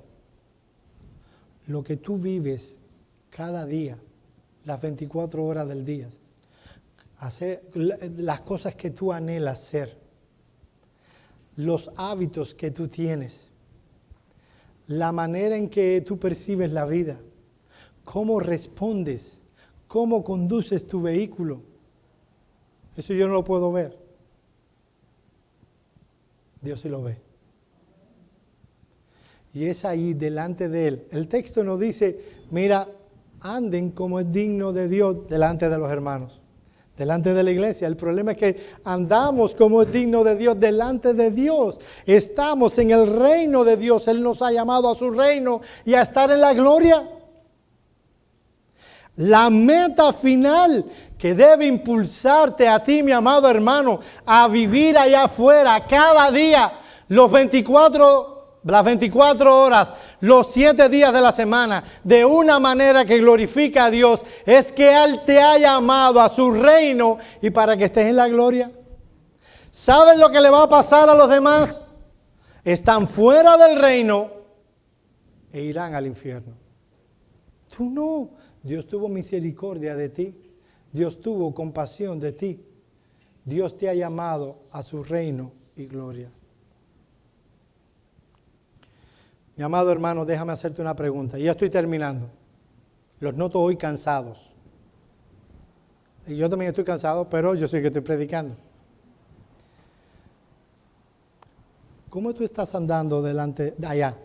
lo que tú vives cada día, las 24 horas del día, hacer las cosas que tú anhelas ser, los hábitos que tú tienes, la manera en que tú percibes la vida, cómo respondes, cómo conduces tu vehículo. Eso yo no lo puedo ver. Dios sí lo ve. Y es ahí delante de Él. El texto nos dice, mira, anden como es digno de Dios delante de los hermanos. Delante de la iglesia. El problema es que andamos como es digno de Dios delante de Dios. Estamos en el reino de Dios. Él nos ha llamado a su reino y a estar en la gloria. La meta final que debe impulsarte a ti, mi amado hermano, a vivir allá afuera cada día, las 24 horas, los 7 días de la semana, de una manera que glorifica a Dios, es que Él te ha llamado a su reino y para que estés en la gloria. ¿Sabes lo que le va a pasar a los demás? Están fuera del reino e irán al infierno. Tú no, Dios tuvo misericordia de ti. Dios tuvo compasión de ti. Dios te ha llamado a su reino y gloria. Mi amado hermano, déjame hacerte una pregunta. Ya estoy terminando. Los noto hoy cansados. Y yo también estoy cansado, pero yo soy que estoy predicando. ¿Cómo tú estás andando delante de allá?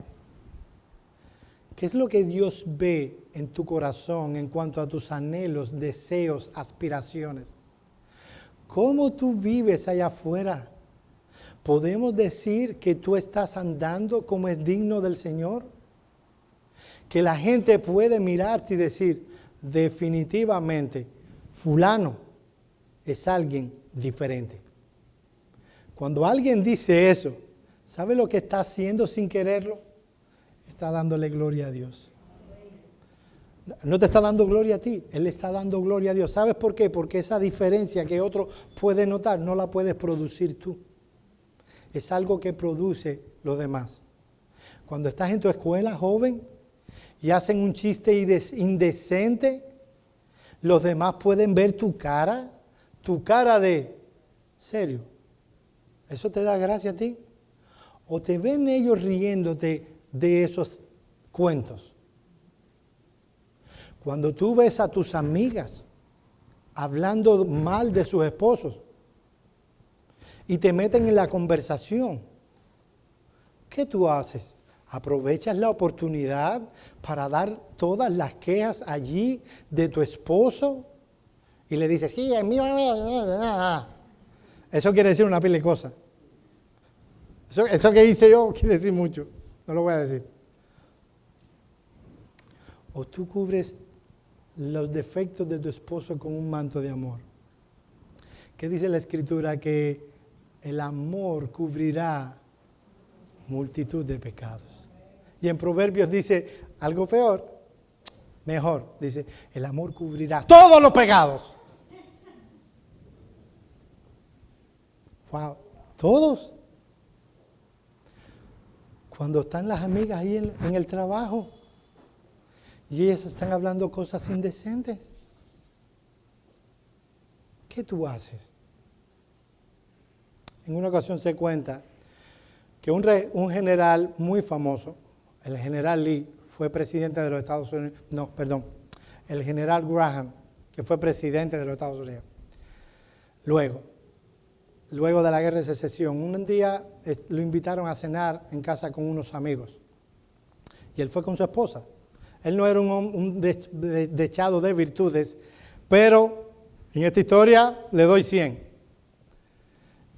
¿Qué es lo que Dios ve en tu corazón en cuanto a tus anhelos, deseos, aspiraciones? ¿Cómo tú vives allá afuera? ¿Podemos decir que tú estás andando como es digno del Señor? Que la gente puede mirarte y decir, definitivamente, fulano es alguien diferente. Cuando alguien dice eso, ¿sabe lo que está haciendo sin quererlo? Está dándole gloria a Dios. No te está dando gloria a ti, Él está dando gloria a Dios. ¿Sabes por qué? Porque esa diferencia que otro puede notar, no la puedes producir tú. Es algo que produce los demás. Cuando estás en tu escuela, joven, y hacen un chiste indecente, los demás pueden ver tu cara de serio. ¿Eso te da gracia a ti? ¿O te ven ellos riéndote de esos cuentos? Cuando tú ves a tus amigas hablando mal de sus esposos y te meten en la conversación, ¿qué tú haces? ¿Aprovechas la oportunidad para dar todas las quejas allí de tu esposo? Y le dices, sí, es mío. Eso quiere decir una pila de cosas. Eso que hice yo quiere decir mucho. No lo voy a decir. O tú cubres los defectos de tu esposo con un manto de amor. ¿Qué dice la Escritura? Que el amor cubrirá multitud de pecados. Y en Proverbios dice algo peor, mejor. Dice, el amor cubrirá todos los pecados. Wow, todos. Cuando están las amigas ahí en el trabajo y ellas están hablando cosas indecentes, ¿qué tú haces? En una ocasión se cuenta que un general muy famoso, el general Lee, fue presidente de los Estados Unidos, el general Graham, que fue presidente de los Estados Unidos. Luego de la guerra de secesión, un día lo invitaron a cenar en casa con unos amigos. Y él fue con su esposa. Él no era un dechado de virtudes, pero en esta historia le doy 100.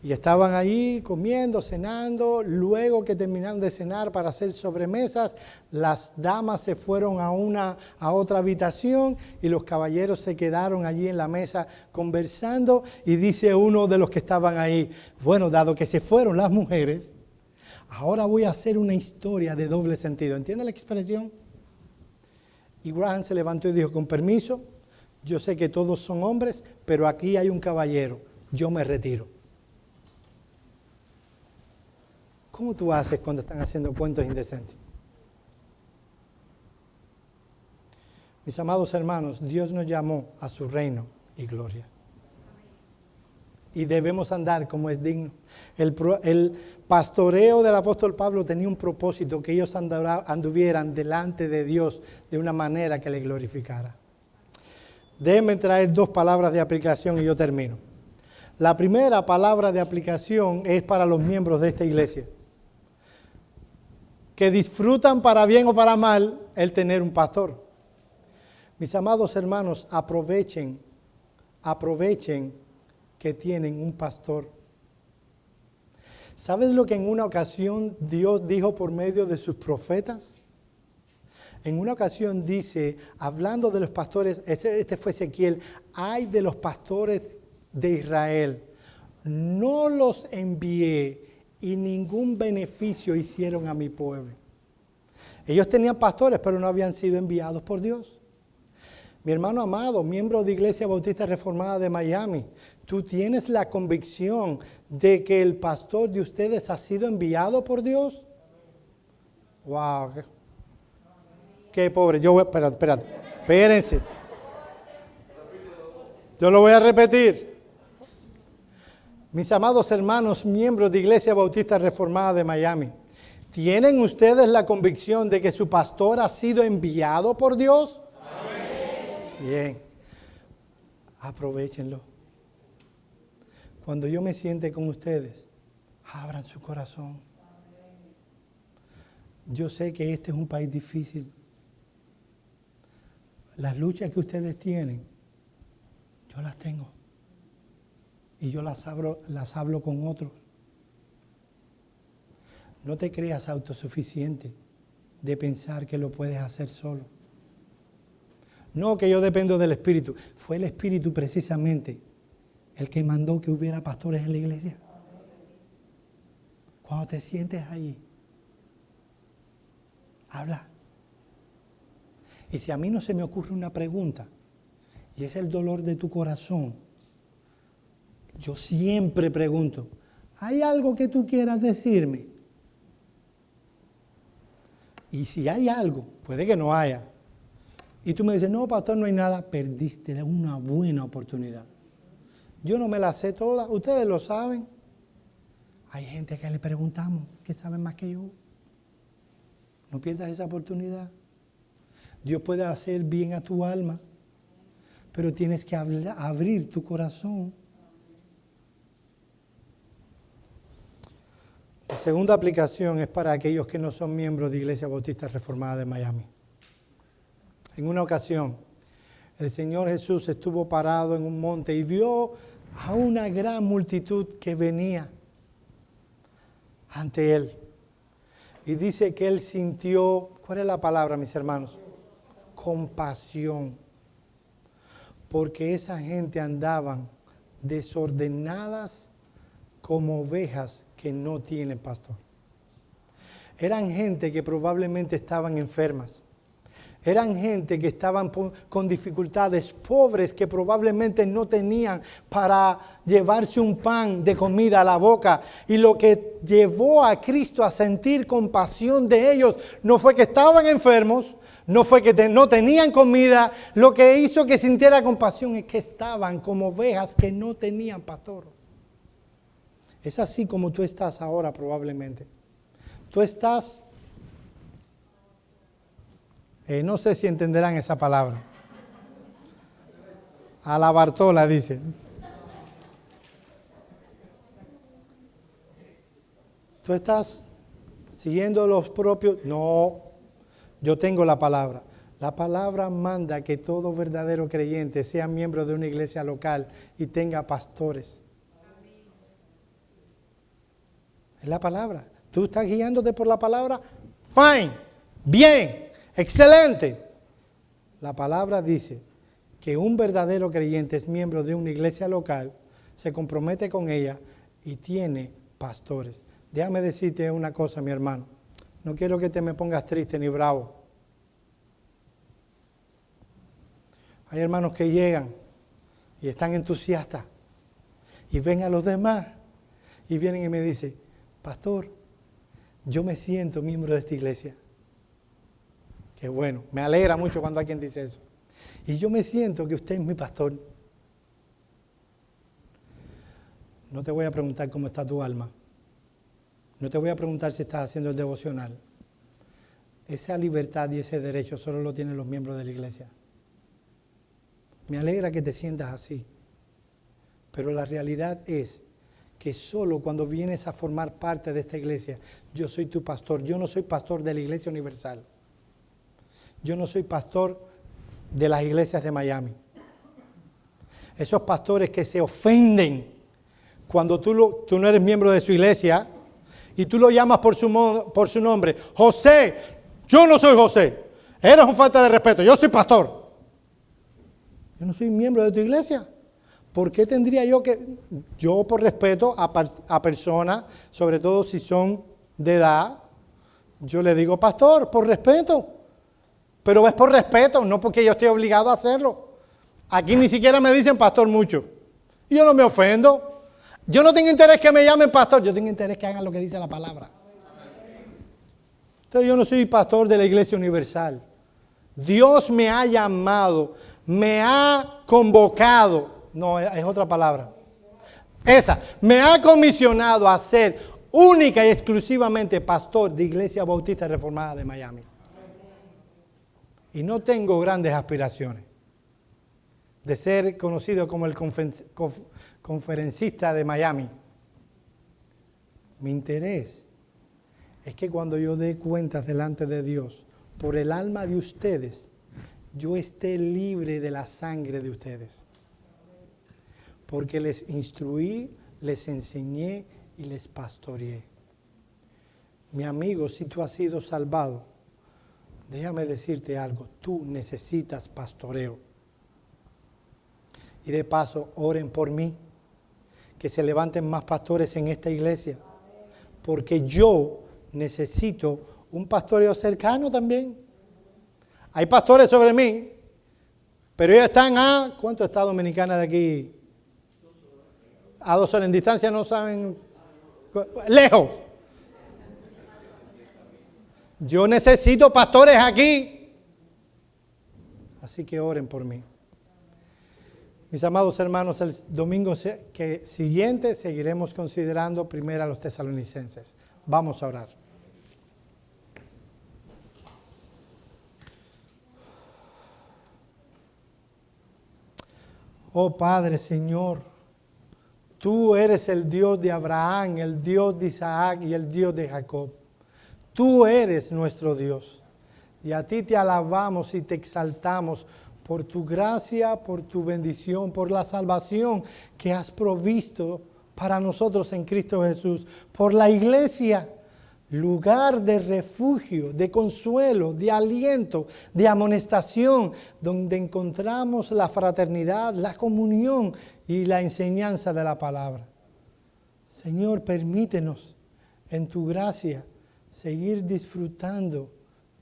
Y estaban ahí comiendo, cenando. Luego que terminaron de cenar para hacer sobremesas, las damas se fueron a otra habitación y los caballeros se quedaron allí en la mesa conversando. Y dice uno de los que estaban ahí, bueno, dado que se fueron las mujeres, ahora voy a hacer una historia de doble sentido. ¿Entiende la expresión? Y Graham se levantó y dijo, con permiso, yo sé que todos son hombres, pero aquí hay un caballero, yo me retiro. ¿Cómo tú haces cuando están haciendo cuentos indecentes? Mis amados hermanos, Dios nos llamó a su reino y gloria. Y debemos andar como es digno. El pastoreo del apóstol Pablo tenía un propósito, que ellos anduvieran delante de Dios de una manera que le glorificara. Déjenme traer 2 palabras de aplicación y yo termino. La primera palabra de aplicación es para los miembros de esta iglesia, que disfrutan para bien o para mal el tener un pastor. Mis amados hermanos, aprovechen que tienen un pastor. ¿Sabes lo que en una ocasión Dios dijo por medio de sus profetas? En una ocasión dice, hablando de los pastores, este fue Ezequiel, ay de los pastores de Israel, no los envié y ningún beneficio hicieron a mi pueblo. Ellos tenían pastores, pero no habían sido enviados por Dios. Mi hermano amado, miembro de Iglesia Bautista Reformada de Miami, ¿tú tienes la convicción de que el pastor de ustedes ha sido enviado por Dios? ¡Wow! qué pobre. Espérense. Yo lo voy a repetir. Mis amados hermanos, miembros de Iglesia Bautista Reformada de Miami, ¿tienen ustedes la convicción de que su pastor ha sido enviado por Dios? Amén. Bien, aprovéchenlo. Cuando yo me siente con ustedes, abran su corazón. Yo sé que este es un país difícil. Las luchas que ustedes tienen, yo las tengo. Y yo las hablo con otros. No te creas autosuficiente de pensar que lo puedes hacer solo. No, que yo dependo del Espíritu. Fue el Espíritu precisamente el que mandó que hubiera pastores en la iglesia. Cuando te sientes allí, habla. Y si a mí no se me ocurre una pregunta, y es el dolor de tu corazón, yo siempre pregunto, ¿hay algo que tú quieras decirme? Y si hay algo, puede que no haya, y tú me dices, no, pastor, no hay nada, perdiste una buena oportunidad. Yo no me la sé toda, ustedes lo saben. Hay gente que le preguntamos, que saben más que yo. No pierdas esa oportunidad. Dios puede hacer bien a tu alma, pero tienes que abrir tu corazón. La segunda aplicación es para aquellos que no son miembros de Iglesia Bautista Reformada de Miami. En una ocasión, el Señor Jesús estuvo parado en un monte y vio a una gran multitud que venía ante Él. Y dice que Él sintió, ¿cuál es la palabra, mis hermanos? Compasión. Porque esa gente andaban desordenadas como ovejas que no tienen pastor. Eran gente que probablemente estaban enfermas. Eran gente que estaban con dificultades, pobres que probablemente no tenían para llevarse un pan de comida a la boca. Y lo que llevó a Cristo a sentir compasión de ellos no fue que estaban enfermos, no fue que no tenían comida. Lo que hizo que sintiera compasión es que estaban como ovejas que no tenían pastor. Es así como tú estás ahora probablemente. Tú estás... no sé si entenderán esa palabra. A la Bartola dice. Tú estás siguiendo los propios... No, yo tengo la palabra. La palabra manda que todo verdadero creyente sea miembro de una iglesia local y tenga pastores. Es la palabra. Tú estás guiándote por la palabra. Fine, bien. Excelente. La palabra dice que un verdadero creyente es miembro de una iglesia local, se compromete con ella y tiene pastores. Déjame decirte una cosa, mi hermano. No quiero que te me pongas triste ni bravo. Hay hermanos que llegan y están entusiastas y ven a los demás y vienen y me dicen, pastor, yo me siento miembro de esta iglesia. Qué bueno, me alegra mucho cuando alguien dice eso. Y yo me siento que usted es mi pastor. No te voy a preguntar cómo está tu alma. No te voy a preguntar si estás haciendo el devocional. Esa libertad y ese derecho solo lo tienen los miembros de la iglesia. Me alegra que te sientas así. Pero la realidad es que solo cuando vienes a formar parte de esta iglesia, yo soy tu pastor. Yo no soy pastor de la Iglesia Universal. Yo no soy pastor de las iglesias de Miami. Esos pastores que se ofenden cuando tú no eres miembro de su iglesia y tú lo llamas por su nombre. José, yo no soy José. Eres un falta de respeto. Yo soy pastor. Yo no soy miembro de tu iglesia. ¿Por qué tendría yo por respeto a personas, sobre todo si son de edad, yo le digo pastor, por respeto? Pero es por respeto, no porque yo esté obligado a hacerlo. Aquí ni siquiera me dicen pastor mucho. Y yo no me ofendo. Yo no tengo interés que me llamen pastor, yo tengo interés que hagan lo que dice la palabra. Entonces yo no soy pastor de la Iglesia Universal. Dios me ha llamado, me ha convocado. No, es otra palabra. Esa, me ha comisionado a ser única y exclusivamente pastor de Iglesia Bautista Reformada de Miami. Y no tengo grandes aspiraciones de ser conocido como el conferencista de Miami. Mi interés es que cuando yo dé cuentas delante de Dios por el alma de ustedes, yo esté libre de la sangre de ustedes. Porque les instruí, les enseñé y les pastoreé. Mi amigo, si tú has sido salvado, déjame decirte algo, tú necesitas pastoreo. Y de paso, oren por mí, que se levanten más pastores en esta iglesia, porque yo necesito un pastoreo cercano también. Hay pastores sobre mí, pero ellos están a, ¿cuánto está Dominicana de aquí? A 2 horas en distancia, no saben, lejos. Yo necesito pastores aquí. Así que oren por mí. Mis amados hermanos, el domingo siguiente seguiremos considerando primero a los tesalonicenses. Vamos a orar. Oh Padre, Señor, tú eres el Dios de Abraham, el Dios de Isaac y el Dios de Jacob. Tú eres nuestro Dios. Y a ti te alabamos y te exaltamos por tu gracia, por tu bendición, por la salvación que has provisto para nosotros en Cristo Jesús. Por la iglesia, lugar de refugio, de consuelo, de aliento, de amonestación, donde encontramos la fraternidad, la comunión y la enseñanza de la palabra. Señor, permítenos en tu gracia seguir disfrutando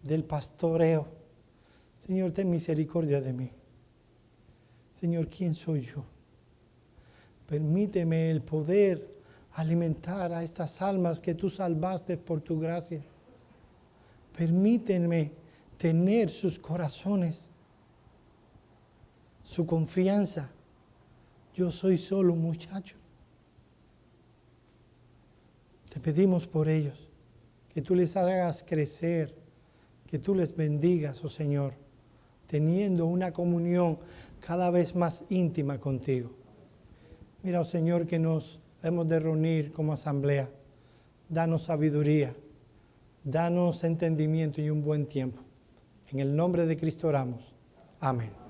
del pastoreo. Señor, ten misericordia de mí. Señor, ¿quién soy yo? Permíteme el poder alimentar a estas almas que tú salvaste por tu gracia. Permíteme tener sus corazones, su confianza. Yo soy solo un muchacho. Te pedimos por ellos, que tú les hagas crecer, que tú les bendigas, oh Señor, teniendo una comunión cada vez más íntima contigo. Mira, oh Señor, que nos hemos de reunir como asamblea. Danos sabiduría, danos entendimiento y un buen tiempo. En el nombre de Cristo oramos. Amén.